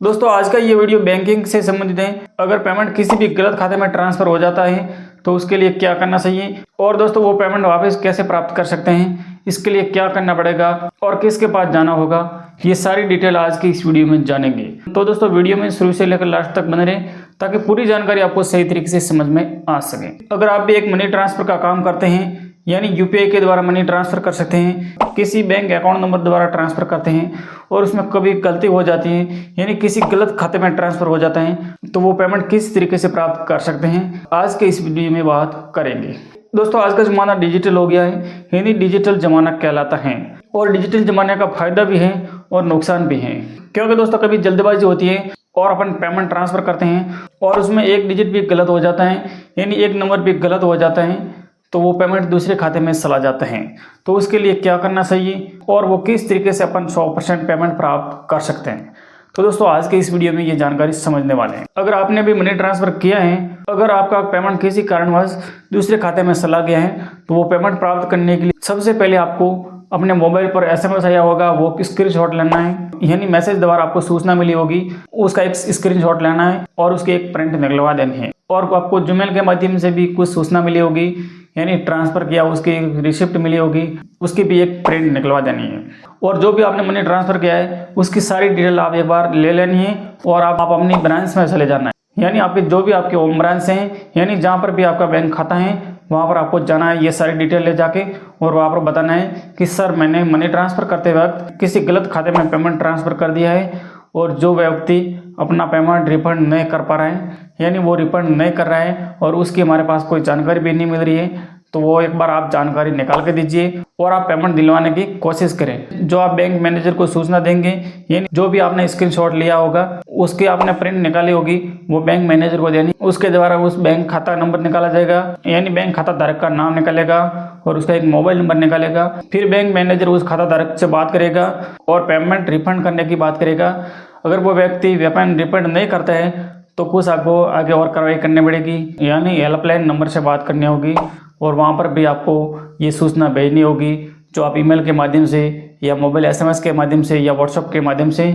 दोस्तों आज का ये वीडियो बैंकिंग से संबंधित है। अगर पेमेंट किसी भी गलत खाते में ट्रांसफर हो जाता है तो उसके लिए क्या करना चाहिए और दोस्तों वो पेमेंट वापस कैसे प्राप्त कर सकते हैं, इसके लिए क्या करना पड़ेगा और किसके पास जाना होगा, ये सारी डिटेल आज की इस वीडियो में जानेंगे। तो दोस्तों वीडियो में शुरू से लेकर लास्ट तक बने रहें ताकि पूरी जानकारी आपको सही तरीके से समझ में आ सके। अगर आप भी एक मनी ट्रांसफर का काम करते हैं यानी यूपीआई के द्वारा मनी ट्रांसफर कर सकते हैं, किसी बैंक अकाउंट नंबर द्वारा ट्रांसफर करते हैं और उसमें कभी गलती हो जाती है यानी किसी गलत खाते में ट्रांसफर हो जाता है तो वो पेमेंट किस तरीके से प्राप्त कर सकते हैं, आज के इस वीडियो में बात करेंगे। दोस्तों आज का ज़माना डिजिटल हो गया है यानी डिजिटल ज़माना कहलाता है और डिजिटल ज़माने का फायदा भी है और नुकसान भी है, क्योंकि दोस्तों कभी जल्दबाजी होती है और अपन पेमेंट ट्रांसफ़र करते हैं और उसमें एक डिजिट भी गलत हो जाता है यानी एक नंबर भी गलत हो जाता है तो वो पेमेंट दूसरे खाते में चला जाता है। तो उसके लिए क्या करना चाहिए और वो किस तरीके से अपन 100% पेमेंट प्राप्त कर सकते हैं, तो दोस्तों आज के इस वीडियो में ये जानकारी समझने वाले हैं। अगर आपने भी मनी ट्रांसफ़र किया है, अगर आपका पेमेंट किसी कारणवश दूसरे खाते में चला गया है तो वो पेमेंट प्राप्त करने के लिए सबसे पहले आपको अपने मोबाइल पर SMS आया होगा, वो स्क्रीनशॉट लेना है यानी मैसेज द्वारा आपको सूचना मिली होगी, उसका एक स्क्रीनशॉट लेना है और उसकी एक प्रिंट निकलवा देनी है। और आपको जीमेल के माध्यम से भी कुछ सूचना मिली होगी यानी ट्रांसफ़र किया उसकी रिसिप्ट मिली होगी, उसकी भी एक प्रिंट निकलवा देनी है। और जो भी आपने मनी ट्रांसफ़र किया है उसकी सारी डिटेल आप एक बार ले लेनी है और आप अपनी ब्रांच में चले जाना है यानी आपके जो भी आपके होम ब्रांच हैं यानी जहाँ पर भी आपका बैंक खाता है वहाँ पर आपको जाना है, ये सारी डिटेल ले जाके और वहाँ पर बताना है कि सर मैंने मनी ट्रांसफ़र करते वक्त किसी गलत खाते में पेमेंट ट्रांसफ़र कर दिया है और जो व्यक्ति अपना पेमेंट रिफंड नहीं कर पा रहा है यानी वो रिफंड नहीं कर रहा है और उसकी हमारे पास कोई जानकारी भी नहीं मिल रही है, तो वो एक बार आप जानकारी निकाल के दीजिए और आप पेमेंट दिलवाने की कोशिश करें। जो आप बैंक मैनेजर को सूचना देंगे यानी जो भी आपने स्क्रीनशॉट लिया होगा उसकी आपने प्रिंट निकाली होगी वो बैंक मैनेजर को देनी, उसके द्वारा उस बैंक खाता नंबर निकाला जाएगा यानी बैंक खाता धारक का नाम निकालेगा और उसका एक मोबाइल नंबर निकालेगा। फिर बैंक मैनेजर उस खाता धारक से बात करेगा और पेमेंट रिफंड करने की बात करेगा। अगर वो व्यक्ति पेमेंट रिफंड नहीं करता है तो कुछ आपको आगे और कार्रवाई करनी पड़ेगी यानी हेल्पलाइन नंबर से बात करनी होगी और वहाँ पर भी आपको ये सूचना भेजनी होगी जो आप ईमेल के माध्यम से या मोबाइल SMS के माध्यम से या व्हाट्सएप के माध्यम से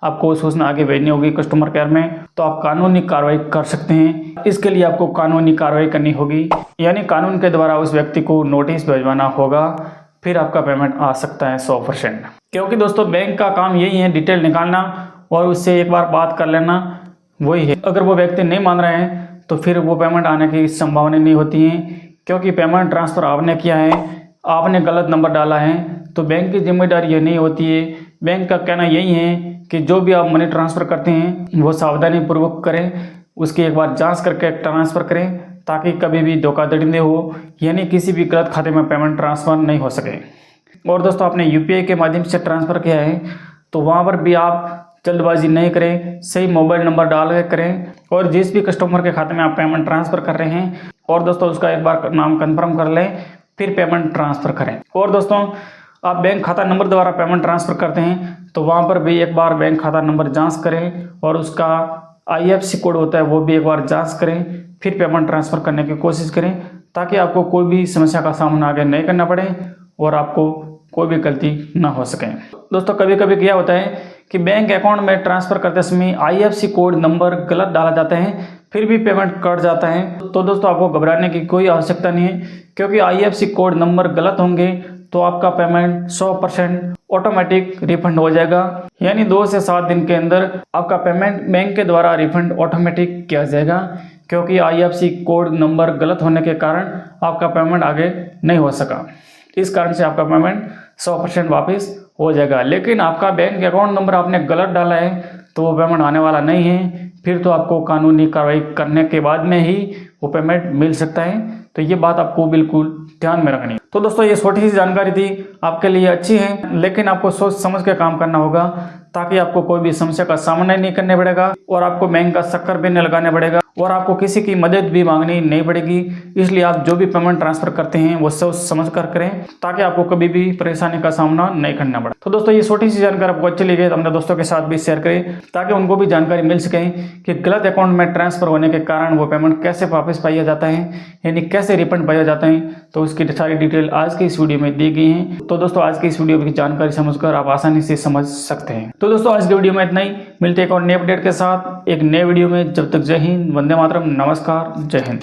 आपको सूचना आगे भेजनी होगी कस्टमर केयर में, तो आप कानूनी कार्रवाई कर सकते हैं। इसके लिए आपको कानूनी कार्रवाई करनी होगी यानी कानून के द्वारा उस व्यक्ति को नोटिस भिजवाना होगा, फिर आपका पेमेंट आ सकता है 100%। क्योंकि दोस्तों बैंक का काम यही है डिटेल निकालना और उससे एक बार बात कर लेना, वही है। अगर वो व्यक्ति नहीं मान रहे हैं तो फिर वो पेमेंट आने की संभावना नहीं होती है, क्योंकि पेमेंट ट्रांसफ़र आपने किया है, आपने गलत नंबर डाला है तो बैंक की जिम्मेदारी ये नहीं होती है। बैंक का कहना यही है कि जो भी आप मनी ट्रांसफ़र करते हैं वो सावधानी पूर्वक करें, उसकी एक बार जांच करके ट्रांसफ़र करें ताकि कभी भी धोखाधड़ी नहीं हो यानी किसी भी गलत खाते में पेमेंट ट्रांसफ़र नहीं हो सके। और दोस्तों आपने UPI के माध्यम से ट्रांसफ़र किया है तो वहाँ पर भी आप जल्दबाजी नहीं करें, सही मोबाइल नंबर डाल के करें और जिस भी कस्टमर के खाते में आप पेमेंट ट्रांसफ़र कर रहे हैं और दोस्तों उसका एक बार नाम कंफर्म कर लें फिर पेमेंट ट्रांसफ़र करें। और दोस्तों आप बैंक खाता नंबर द्वारा पेमेंट ट्रांसफ़र करते हैं तो वहाँ पर भी एक बार बैंक खाता नंबर जांच करें और उसका IFSC कोड होता है वो भी एक बार जांच करें, फिर पेमेंट ट्रांसफ़र करने की कोशिश करें ताकि आपको कोई भी समस्या का सामना आगे नहीं करना पड़े और आपको कोई भी गलती ना हो सके। दोस्तों कभी कभी क्या होता है कि बैंक अकाउंट में ट्रांसफ़र करते समय IFSC कोड नंबर गलत डाला जाता है फिर भी पेमेंट कट जाता है, तो दोस्तों आपको घबराने की कोई आवश्यकता नहीं है, क्योंकि IFSC कोड नंबर गलत होंगे तो आपका पेमेंट 100% ऑटोमेटिक रिफंड हो जाएगा यानी 2 से 7 दिन के अंदर आपका पेमेंट बैंक के द्वारा रिफंड ऑटोमेटिक किया जाएगा, क्योंकि IFSC कोड नंबर गलत होने के कारण आपका पेमेंट आगे नहीं हो सका। इस कारण से आपका पेमेंट 100% वापस हो जाएगा। लेकिन आपका बैंक अकाउंट नंबर आपने गलत डाला है तो वो पेमेंट आने वाला नहीं है, फिर तो आपको कानूनी कार्रवाई करने के बाद में ही वो पेमेंट मिल सकता है, तो ये बात आपको बिल्कुल ध्यान में रखनी है। तो दोस्तों ये छोटी सी जानकारी थी, आपके लिए अच्छी है लेकिन आपको सोच समझ के काम करना होगा ताकि आपको कोई भी समस्या का सामना नहीं करने पड़ेगा और आपको बैंक का चक्कर भी नहीं लगाने पड़ेगा और आपको किसी की मदद भी मांगनी नहीं पड़ेगी। इसलिए आप जो भी पेमेंट ट्रांसफर करते हैं वो सोच समझ कर करें, ताकि आपको कभी भी परेशानी का सामना नहीं करना पड़े। तो दोस्तों, ये छोटी सी जानकारी आपको अच्छी लगी तो अपने दोस्तों के साथ भी शेयर करें, ताकि उनको भी जानकारी मिल सके कि गलत अकाउंट में ट्रांसफर होने के कारण वो पेमेंट कैसे वापस पाया जाता है, यानी कैसे रिफंड पाया जाता है। तो उसकी सारी डिटेल आज की इस वीडियो में दी गई है। तो दोस्तों, आज की इस वीडियो की जानकारी समझकर आप आसानी से समझ सकते हैं। तो दोस्तों, आज की वीडियो में इतना ही। मिलते हैं एक और नए अपडेट के साथ एक नए वीडियो में। जब तक जय हिंद, वंदे मातरम, नमस्कार, जय हिंद।